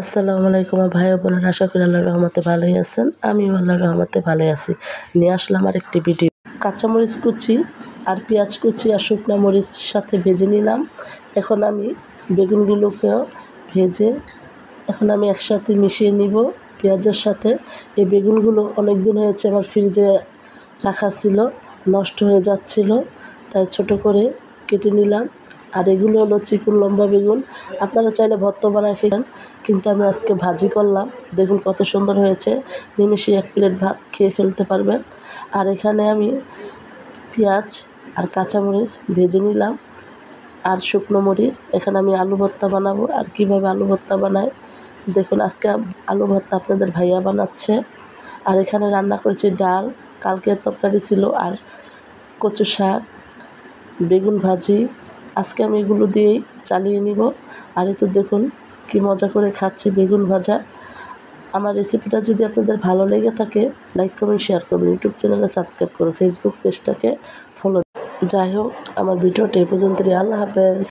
আসসালামু আলাইকুম ভাই ও বোনেরা, আশা করি আল্লাহর রহমতে ভালোই আছেন। আমিও আল্লাহর রহমতে ভালোই আছি। নিয়ে আসলাম আর একটি ভিডিও। কাঁচামরিচ কুচি আর পেঁয়াজ কুচি আর শুকনো মরিচ সাথে ভেজে নিলাম। এখন আমি বেগুনগুলোকেও ভেজে আমি একসাথে মিশিয়ে নিব পেঁয়াজের সাথে। এই বেগুনগুলো অনেক দিন হয়েছে আমার ফ্রিজে রাখা ছিল, নষ্ট হয়ে যাচ্ছিল, তাই ছোট করে কেটে নিলাম। আর এগুলো হলো চিকন লম্বা বেগুন। আপনারা চাইলে ভর্তা বানায় খেলেন, কিন্তু আমি আজকে ভাজি করলাম। দেখুন কত সুন্দর হয়েছে, নিমিষে 1 প্লেট ভাত খেয়ে ফেলতে পারবেন। আর এখানে আমি পেঁয়াজ আর কাঁচামরিচ ভেজে নিলাম আর শুকনো মরিচ। এখানে আমি আলু ভর্তা বানাবো। আর কীভাবে আলু ভর্তা বানাই দেখুন, আজকে আলু ভর্তা আপনাদের ভাইয়া বানাচ্ছে। আর এখানে রান্না করেছি ডাল, কালকের তরকারি ছিল, আর কচু শাক, বেগুন ভাজি। আজকে আমি এগুলো দিয়েই চালিয়ে নিব। আর এই তো দেখুন কি মজা করে খাচ্ছি বেগুন ভাজা। আমার রেসিপিটা যদি আপনাদের ভালো লেগে থাকে, লাইক কমেন্ট শেয়ার করবেন, ইউটিউব চ্যানেলে সাবস্ক্রাইব করুন, ফেসবুক পেজটাকে ফলো। যাই হোক, আমার ভিডিওটা এই পর্যন্তই। আল্লাহ হাফেজ।